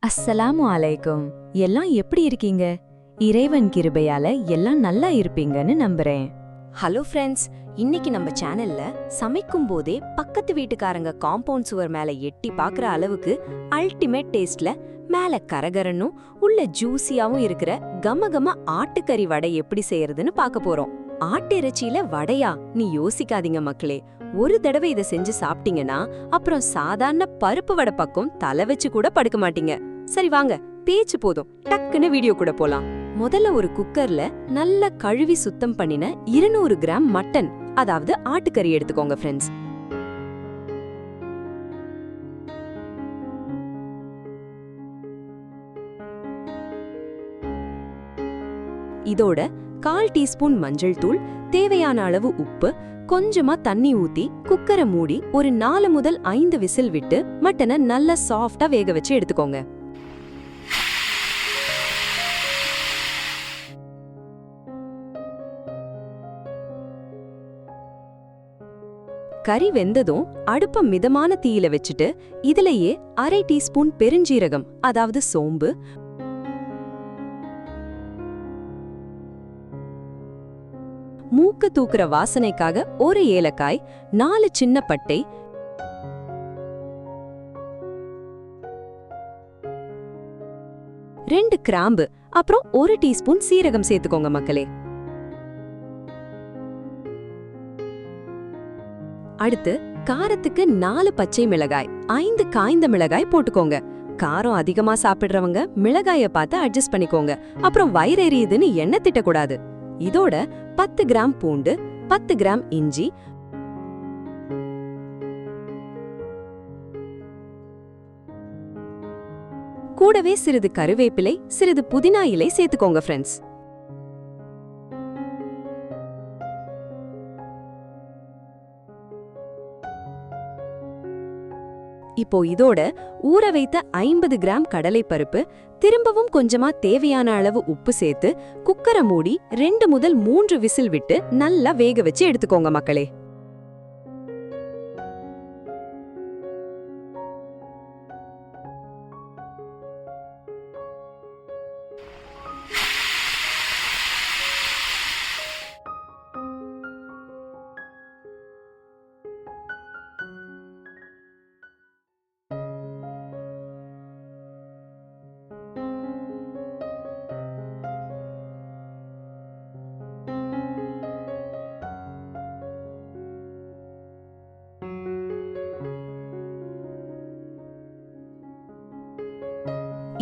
அஸ்ஸலாமு அலைக்கும். எல்லாம் எப்படி இருக்கீங்க? இறைவன் கிருபையால எல்லாம் நல்லா இருப்பீங்கன்னு நம்புறேன். ஹலோ ஃப்ரெண்ட்ஸ், இன்னைக்கு நம்ம சேனல்ல சமைக்கும் போதே பக்கத்து வீட்டுக்காரங்க காம்பவுண்ட் சுவர் மேல எட்டி பார்க்குற அளவுக்கு அல்டிமேட் டேஸ்ட்ல மேல கரகரன்னும் உள்ள ஜூசியாவும் இருக்கிற கமகம ஆட்டுக்கறி வடை எப்படி செய்யறதுன்னு பார்க்க போறோம். ஆட்டிறைச்சியில வடையா நீ யோசிக்காதீங்க மக்களே. ஒரு தடவை இதை செஞ்சு சாப்பிட்டீங்கன்னா அப்புறம் சாதாரண பருப்பு வடை பக்கம் தலை வச்சு கூட படுக்க மாட்டீங்க. சரி வாங்க, பேச்சு போதும், டக்குன்னு வீடியோ கூட போலாம். முதல்ல ஒரு குக்கர்ல நல்லா கழுவி சுத்தம் பண்ணின 200 கிராம் மட்டன், அதாவது ஆட்டுக்கறி எடுத்துக்கோங்க ஃப்ரெண்ட்ஸ். இதோட 1/4 டீஸ்பூன் மஞ்சள் தூள், தேவையான அளவு உப்பு, கொஞ்சமா தண்ணி ஊத்தி குக்கரை மூடி ஒரு 4 முதல் 5 விசில் விட்டு மட்டனை நல்லா சாஃப்டா வேக வச்சு எடுத்துக்கோங்க. கறி வெந்ததும் அடுப்ப மிதமான தீயில வச்சுட்டு இதுலயே 1/2 டீஸ்பூன் பெருஞ்சீரகம், அதாவது சோம்பு, மூக்கு தூக்குற வாசனைக்காக ஒரு ஏலக்காய், 4 சின்ன பட்டை, ரெண்டு கிராம்பு, அப்புறம் 1 டீஸ்பூன் சீரகம் சேர்த்துக்கோங்க மக்களே. அடுத்து காரத்துக்கு 4 பச்சை மிளகாய், 5 காய்ந்த மிளகாய் போட்டுக்கோங்க. காரம் அதிகமா சாப்பிடுறவங்க மிளகாய பார்த்து அட்ஜஸ்ட் பண்ணிக்கோங்க. அப்புறம் வயிறெரியுதுன்னு எண்ணெய் திட்டக்கூடாது. இதோட 10 கிராம் பூண்டு, 10 கிராம் இஞ்சி, கூடவே சிறிது கருவேப்பிலை, சிறிது புதினா இலை சேர்த்துக்கோங்க ஃப்ரெண்ட்ஸ். இப்போ இதோட ஊற வைத்த 50 கிராம் கடலை பருப்பு, திரும்பவும் கொஞ்சமா தேவையான அளவு உப்பு சேர்த்து குக்கரை மூடி 2 முதல் 3 விசில் விட்டு நல்லா வேக வச்சு எடுத்துக்கோங்க மக்களே.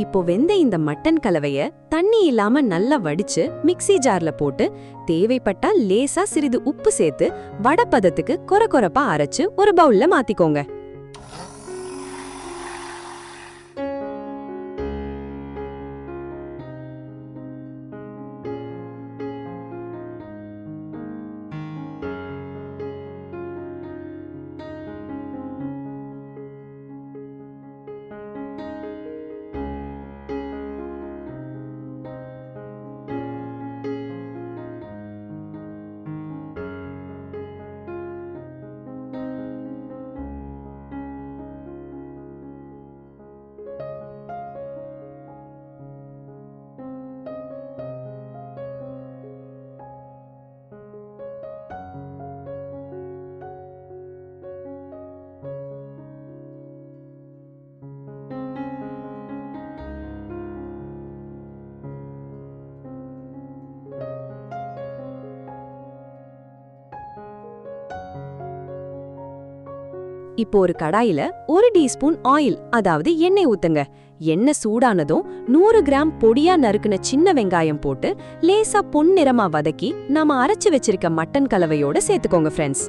இப்போ வெந்த இந்த மட்டன் கலவைய தண்ணி இல்லாம நல்லா வடிச்சு மிக்ஸி ஜார்ல போட்டு தேவைப்பட்டா லேசா சிறிது உப்பு சேர்த்து வடப்பதத்துக்கு கொரகொரப்பா அரைச்சு ஒரு பவுல்ல மாத்திக்கோங்க. இப்போ ஒரு கடாயில 1 டீஸ்பூன் ஆயில், அதாவது எண்ணெய் ஊத்துங்க. எண்ணெய் சூடானதும் 100 கிராம் பொடியா நறுக்குன சின்ன வெங்காயம் போட்டு லேசா பொன்னிறமா வதக்கி நாம அரைச்சு வச்சிருக்க மட்டன் கலவையோட சேர்த்துக்கோங்க ஃப்ரெண்ட்ஸ்.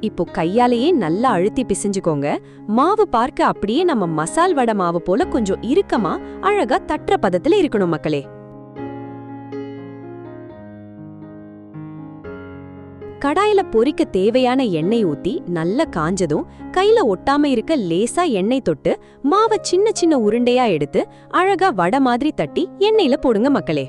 இப்போ கையாலேயே நல்லா அழுத்தி பிசைஞ்சுக்கோங்க. மாவு பார்க்க அப்படியே நம்ம மசால் வடை மாவு போல கொஞ்சம் இறுக்கமா அழகா தட்டுற பதத்துல இருக்கணும் மக்களே. கடாயில பொரிக்க தேவையான எண்ணெய் ஊத்தி நல்லா காஞ்சதும் கையில ஒட்டாம இருக்க லேசா எண்ணெய் தொட்டு மாவை சின்ன சின்ன உருண்டையா எடுத்து அழகா வடை மாதிரி தட்டி எண்ணெயில போடுங்க மக்களே.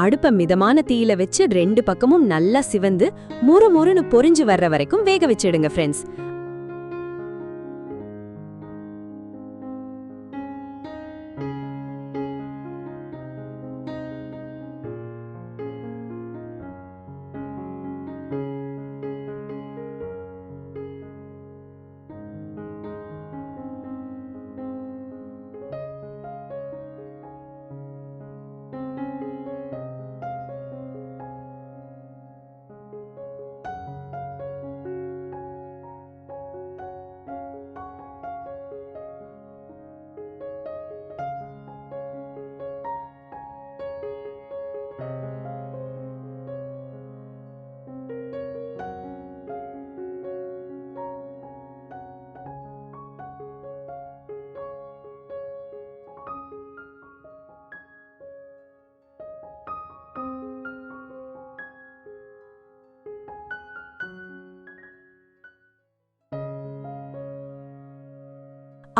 அடுப்ப மிதமான தீயில வச்சு 2 பக்கமும் நல்லா சிவந்து முறுமுறுன்னு பொரிஞ்சு வர்ற வரைக்கும் வேக வச்சிடுங்க ஃப்ரெண்ட்ஸ்.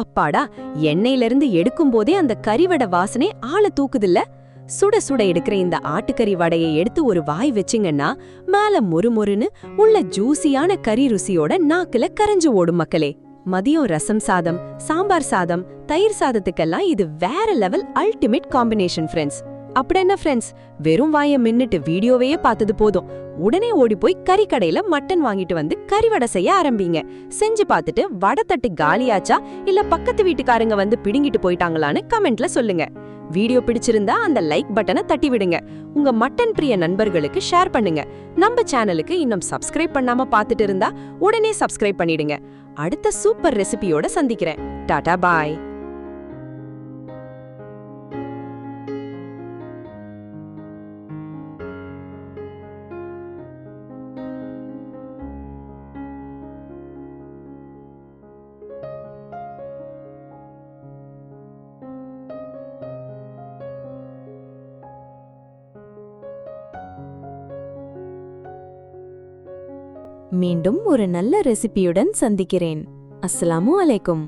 அப்பாடா, எண்ணெயில இருந்து எடுக்கும் போதே அந்த கறிவடை வாசனை ஆள தூக்குதில்ல. சுட சுட எடுக்கிற இந்த ஆட்டுக்கறி வடையை எடுத்து ஒரு வாய் வச்சிங்கன்னா மேல மொறுமொறுன்னு உள்ள ஜூசியான கறி ருசியோட நாக்குல கரைஞ்சு ஓடும் மக்களே. மதியம் ரசம் சாதம், சாம்பார் சாதம், தயிர் சாதத்துக்கெல்லாம் இது வேற லெவல் அல்டிமேட் காம்பினேஷன் ஃப்ரெண்ட்ஸ். அப்படி என்ன ஃப்ரெண்ட்ஸ், வெறும் வாயை மின்னுட்டு வீடியோவையே பார்த்தது போதும். உடனே ஓடி போய் கறிக்கடையில மட்டன் வாங்கிட்டு வந்து கறிவடை செய்ய ஆரம்பிங்க. செஞ்சு பார்த்துட்டு வடை தட்டு காலியாச்சா இல்ல பக்கத்து வீட்டுக்காரங்க வந்து பிடுங்கிட்டு போயிட்டாங்களான்னு கமெண்ட்ல சொல்லுங்க. வீடியோ பிடிச்சிருந்தா அந்த லைக் பட்டனை தட்டி விடுங்க. உங்க மட்டன் பிரிய நண்பர்களுக்கு ஷேர் பண்ணுங்க. நம்ம சேனலுக்கு இன்னும் சப்ஸ்கிரைப் பண்ணாம பார்த்துட்டு இருந்தா உடனே சப்ஸ்கிரைப் பண்ணிடுங்க. அடுத்த சூப்பர் ரெசிபியோட சந்திக்கிறேன். டாடா பாய். மீண்டும் ஒரு நல்ல ரெசிபியுடன் சந்திக்கிறேன். அஸ்ஸலாமு அலைக்கும்.